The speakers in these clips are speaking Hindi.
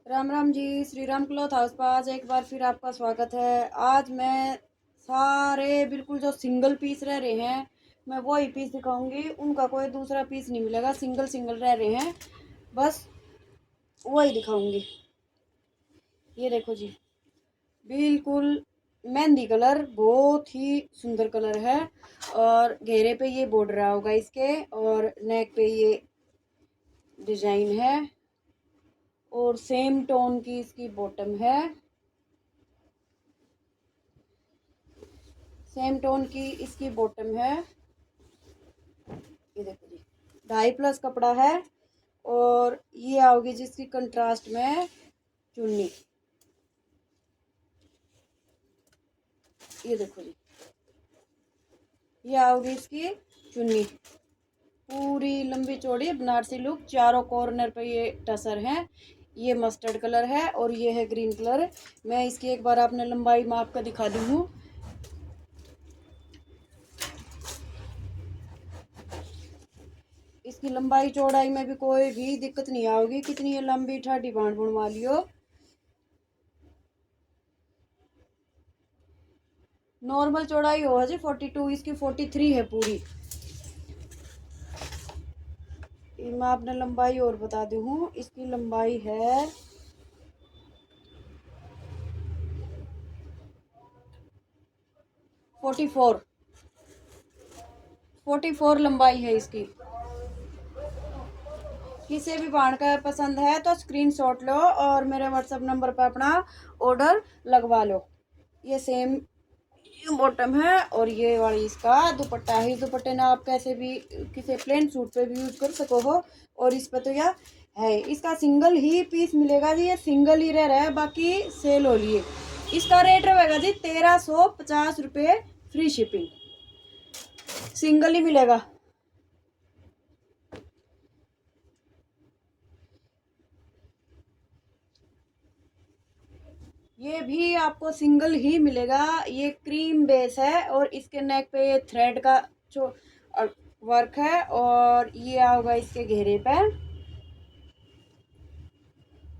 राम राम जी। श्री राम क्लॉथ हाउस पर आज एक बार फिर आपका स्वागत है। आज मैं सारे बिल्कुल जो सिंगल पीस रह रहे हैं मैं वही पीस दिखाऊंगी। उनका कोई दूसरा पीस नहीं मिलेगा, सिंगल सिंगल रह रहे हैं, बस वही दिखाऊंगी। ये देखो जी, बिल्कुल मेहंदी कलर, बहुत ही सुंदर कलर है। और घेरे पे ये बॉर्डर होगा इसके, और नेक पे ये डिजाइन है, और सेम टोन की इसकी बॉटम है। सेम टोन की इसकी बॉटम है। ये देखो जी, 2.5+ कपड़ा है। और ये आओगी जिसकी कंट्रास्ट में चुन्नी। ये देखो जी, ये आओगी इसकी चुन्नी, पूरी लंबी चौड़ी बनारसी लुक। चारों कॉर्नर पे ये टसर है। ये मस्टर्ड कलर है और ये है ग्रीन कलर। मैं इसकी एक बार आपने लंबाई माप का दिखा दी हूँ। इसकी लंबाई चौड़ाई में भी कोई भी दिक्कत नहीं आओगी, कितनी ये लंबी ठाठी बांध बनवा लियो। नॉर्मल चौड़ाई हो जी 42, इसकी 43 है पूरी। मैं आपने लंबाई और बता दी हूँ, इसकी लंबाई है 44। 44 लंबाई है इसकी। किसी भी बाण का पसंद है तो स्क्रीनशॉट लो और मेरे व्हाट्सएप नंबर पर अपना ऑर्डर लगवा लो। ये सेम बॉटम है और ये वाली इसका दुपट्टा है। दुपट्टे ना आप कैसे भी किसी प्लेन सूट पे भी यूज कर सको हो। और इस पर तो यह है, इसका सिंगल ही पीस मिलेगा जी, ये सिंगल ही रह रहा है, बाकी सेल हो लिए। इसका रेट रहेगा जी 1350 रुपये, फ्री शिपिंग। सिंगल ही मिलेगा। ये भी आपको सिंगल ही मिलेगा। ये क्रीम बेस है और इसके नेक पे ये थ्रेड का जो वर्क है, और ये आओगा इसके घेरे पे।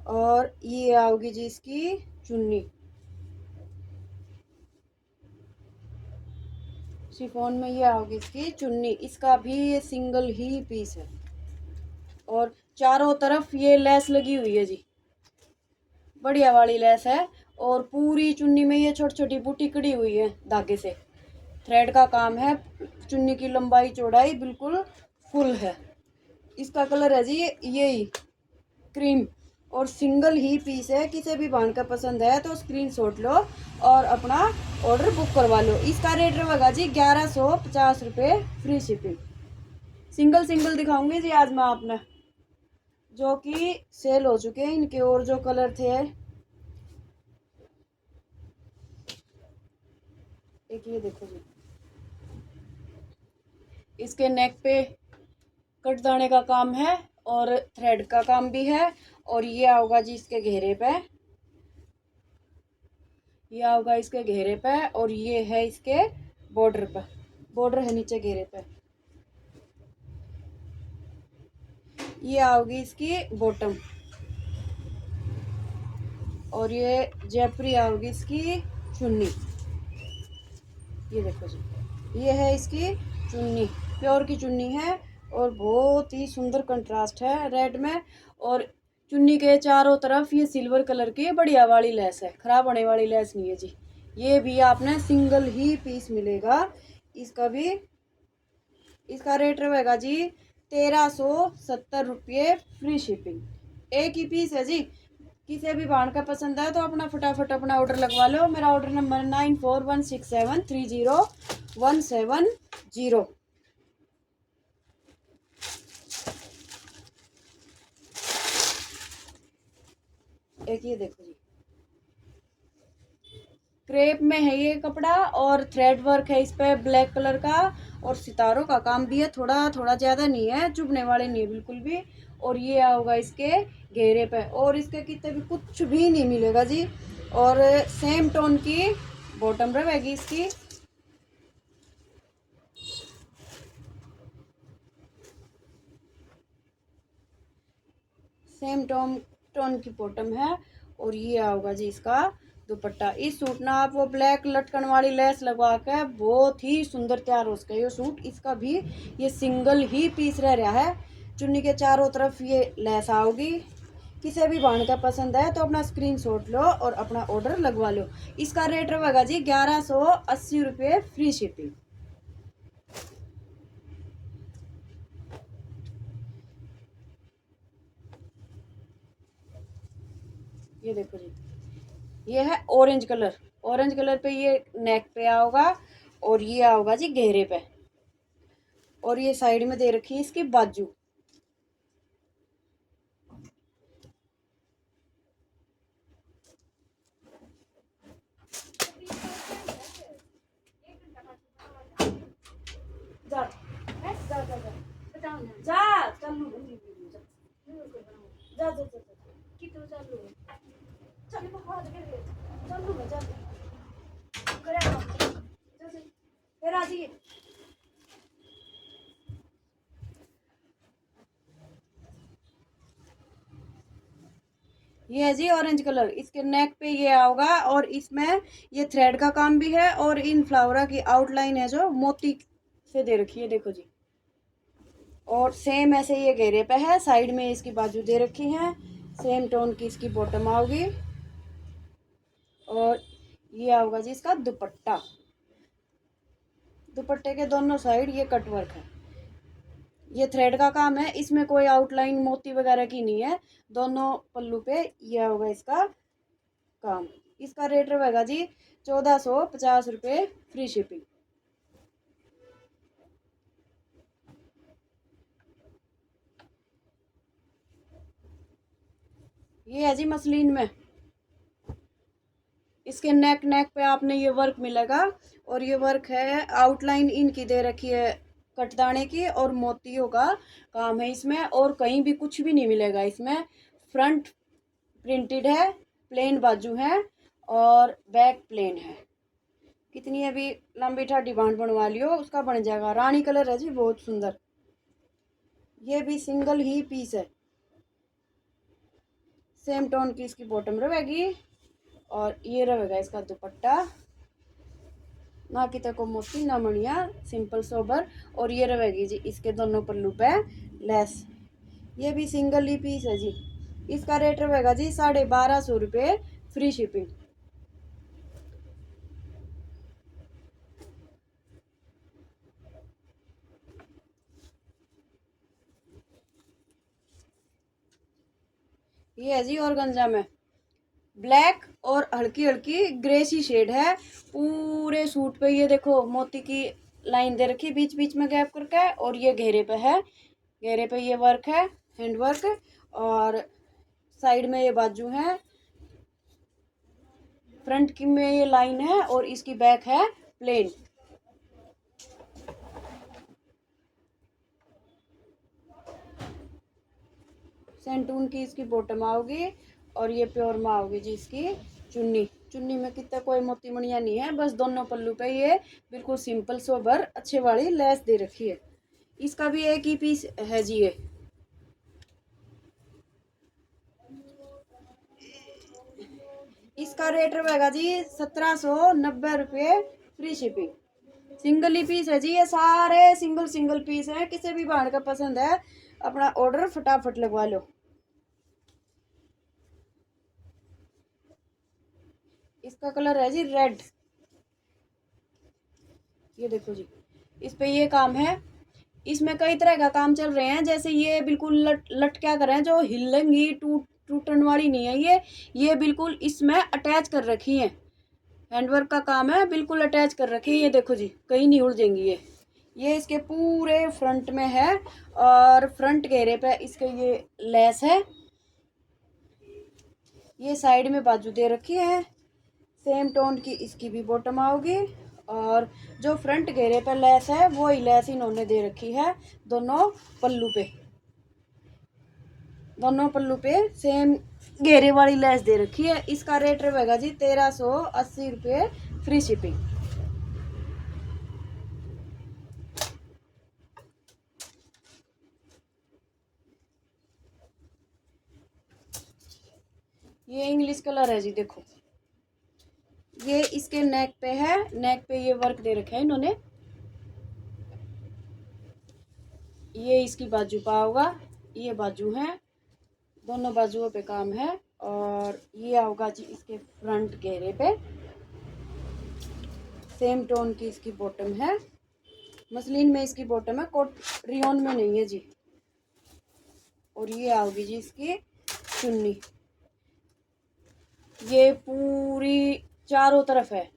और ये आओगी जी इसकी चुन्नी। शिफॉन में ये आओगी इसकी चुन्नी। इसका भी ये सिंगल ही पीस है और चारों तरफ ये लेस लगी हुई है जी, बढ़िया वाली लेस है। और पूरी चुन्नी में ये छोटी छोटी बूटी कड़ी हुई है धागे से। थ्रेड का काम है। चुन्नी की लंबाई चौड़ाई बिल्कुल फुल है। इसका कलर है जी यही क्रीम, और सिंगल ही पीस है। किसी भी भान का पसंद है तो स्क्रीनशॉट लो और अपना ऑर्डर बुक करवा लो। इसका रेट रहेगा जी 1150 रुपये, फ्री शिपिंग। सिंगल सिंगल दिखाऊंगी जी आज मैं आपने, जो कि सेल हो चुके हैं इनके। और जो कलर थे, एक ये देखो जी, इसके नेक पे कटदाने का काम है और थ्रेड का काम भी है। और ये आओगा जी इसके घेरे पे, ये आओगा इसके घेरे पे, और ये है इसके बॉर्डर पे। बॉर्डर है नीचे घेरे पे। ये आओगी इसकी बॉटम, और ये जयपुरी आओगी इसकी चुन्नी। ये देखो जी, ये है इसकी चुन्नी, प्योर की चुन्नी है। और बहुत ही सुंदर कंट्रास्ट है रेड में। और चुन्नी के चारों तरफ ये सिल्वर कलर की बढ़िया वाली लेस है, खराब होने वाली लेस नहीं है जी। ये भी आपने सिंगल ही पीस मिलेगा। इसका भी, इसका रेट रहेगा जी 1370 रुपये, फ्री शिपिंग। एक ही पीस है जी। किसी भी बाण का पसंद है तो अपना फटाफट अपना ऑर्डर लगवा लो। मेरा ऑर्डर नंबर 9416730170। एक ये देखो जी, क्रेप में है ये कपड़ा, और थ्रेड वर्क है इस पे ब्लैक कलर का। और सितारों का काम भी है, थोड़ा थोड़ा ज़्यादा नहीं है, चुभने वाले नहीं है बिल्कुल भी। और ये आओगा इसके घेरे पे, और इसके कितने भी कुछ भी नहीं मिलेगा जी। और सेम टोन की बॉटम रहेगी इसकी। सेम टोन टोन की बॉटम है और ये आऊगा जी इसका दुपट्टा। इस सूट ना आप वो ब्लैक लटकन वाली लेस लगवा के बहुत ही सुंदर तैयार हो सके ये सूट। इसका भी ये सिंगल ही पीस रह रहा है। चुन्नी के चारों तरफ ये लेस आओगी। किसी भी भाण का पसंद है तो अपना स्क्रीनशॉट लो और अपना ऑर्डर लगवा लो। इसका रेट रहेगा जी 1180 रुपये फ्री शिपिंग। ये देखो जी, ये है ऑरेंज कलर। ऑरेंज कलर पे ये नेक पे आओगा और ये आओगा जी घेरे पे। और ये साइड में दे रखी है इसकी बाजू। जा जा जा जा जा चलू जा जा जा कितने चलू चल बहुत चलू मैं चल करे फिर आ जाइए। ये है जी ऑरेंज कलर। इसके नेक पे ये आओगा और इसमें ये थ्रेड का काम भी है और इन फ्लावरा की आउटलाइन है जो मोती से दे रखी है, देखो जी। और सेम ऐसे ये घेरे पे है, साइड में इसकी बाजू दे रखी है। सेम टोन की इसकी बॉटम आओगी और ये आओगा जी इसका दुपट्टा। दुपट्टे के दोनों साइड ये कटवर्क है। ये थ्रेड का काम है, इसमें कोई आउटलाइन मोती वगैरह की नहीं है। दोनों पल्लू पे ये होगा इसका काम। इसका रेट रहेगा जी 1450 रुपये फ्री शिपिंग। ये है जी मसलिन में। इसके नेक पे आपने ये वर्क मिलेगा और ये वर्क है आउटलाइन इनकी दे रखी है कटदाने की और मोतियों का काम है इसमें। और कहीं भी कुछ भी नहीं मिलेगा इसमें। फ्रंट प्रिंटेड है, प्लेन बाजू है और बैक प्लेन है। कितनी अभी लंबी ठाडी बांध बनवा लियो उसका बन जाएगा। रानी कलर है जी, बहुत सुंदर। ये भी सिंगल ही पीस है। सेम टोन की इसकी बॉटम रहेगी और ये रहेगा इसका दुपट्टा। ना कि तक मोती ना मणिया, सिंपल सोबर। और ये रहेगी जी इसके दोनों पल्लू पे लेस। ये भी सिंगल ही पीस है जी। इसका रेट रहेगा जी 1250 रुपये फ्री शिपिंग। ये है जी ऑर्गेन्जा में ब्लैक और हल्की हल्की ग्रे सी शेड है। पूरे सूट पे ये देखो मोती की लाइन दे रखी बीच बीच में गैप करके। और ये घेरे पे है, घेरे पे ये वर्क है, हैंड वर्क। और साइड में ये बाजू है, फ्रंट की में ये लाइन है और इसकी बैक है प्लेन। सेंटून की इसकी बॉटम आओगी और ये प्योर में आओगी जी इसकी चुन्नी। चुन्नी में कितना कोई मोती मणिया नहीं है, बस दोनों पल्लू पे ये बिल्कुल सिंपल सोबर अच्छे वाली लेस दे रखी है। इसका भी एक ही पीस है जी। ये इसका रेट रहेगा जी 1790 रुपये फ्री शिपिंग। सिंगल ही पीस है जी, ये सारे सिंगल सिंगल पीस हैं। किसी भी भाड़ का पसंद है अपना ऑर्डर फटाफट लगवा लो। इसका कलर है जी रेड। ये देखो जी, इस पे ये काम है। इसमें कई तरह का काम चल रहे हैं। जैसे ये बिल्कुल लट क्या कर रहे हैं जो हिलेंगी टूटन वाली नहीं है ये बिल्कुल इसमें अटैच कर रखी है। हैंडवर्क का काम है, बिल्कुल अटैच कर रखी है। ये देखो जी, कहीं नहीं उलझेंगी ये इसके पूरे फ्रंट में है। और फ्रंट घेरे पे इसके ये लेस है। ये साइड में बाजू दे रखी है। सेम टोन की इसकी भी बॉटम आओगी। और जो फ्रंट घेरे पे लेस है वो ही लेस इन्होंने दे रखी है दोनों पल्लू पे। दोनों पल्लू पे सेम घेरे वाली लेस दे रखी है। इसका रेट रहेगा जी 1380 रुपये फ्री शिपिंग। ये इंग्लिश कलर है जी, देखो ये इसके नेक पे है, नेक पे ये वर्क दे रखा है इन्होंने। ये इसकी बाजू पा होगा, ये बाजू है, दोनों बाजुओं पे काम है। और ये होगा जी इसके फ्रंट घेरे पे, सेम टोन की इसकी बॉटम है, मसलिन में इसकी बॉटम है, कोट रियोन में नहीं है जी। और ये आओगी जी इसकी चुन्नी, ये पूरी चारों तरफ है,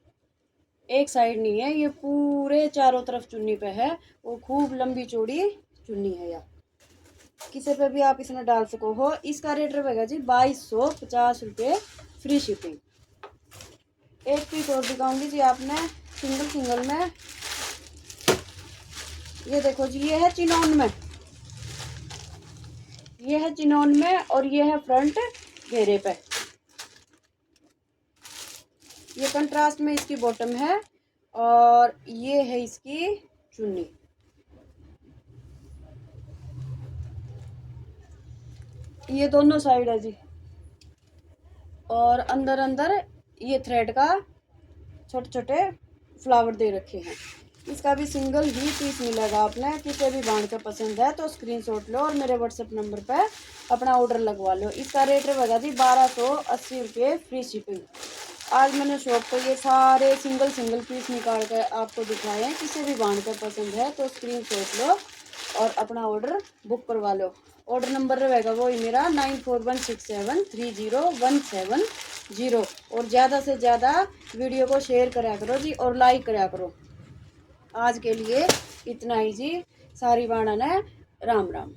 एक साइड नहीं है, ये पूरे चारों तरफ चुन्नी पे है। और खूब लंबी चौड़ी चुन्नी है यार, किसी पे भी आप इसमें डाल सको हो। इसका रेट रहेगा जी 2250 रुपये, फ्री शिपिंग। एक पीस और दिखाऊंगी जी आपने सिंगल में। ये देखो जी, ये है चिनौन में, ये है चिनौन में, और ये है फ्रंट घेरे पे। ये कंट्रास्ट में इसकी बॉटम है, और ये है इसकी चुन्नी। ये दोनों साइड है जी, और अंदर अंदर ये थ्रेड का छोटे छोटे फ्लावर दे रखे हैं। इसका भी सिंगल ही पीस मिलेगा। आपने किसी भी ब्रांड का पसंद है तो स्क्रीनशॉट लो और मेरे व्हाट्सएप नंबर पे अपना ऑर्डर लगवा लो। इसका रेट रहेगा जी 1280 रुपये, फ्री शिपिंग। आज मैंने शॉप पे ये सारे सिंगल पीस निकाल कर आपको दिखाए हैं। किसी भी ब्रांड का पसंद है तो स्क्रीनशॉट लो और अपना ऑर्डर बुक करवा लो। ऑर्डर नंबर रहेगा वही मेरा 9416730170। और ज़्यादा से ज़्यादा वीडियो को शेयर करा करो जी, और लाइक करा करो। आज के लिए इतना ही जी, सारी बाणा ने राम राम।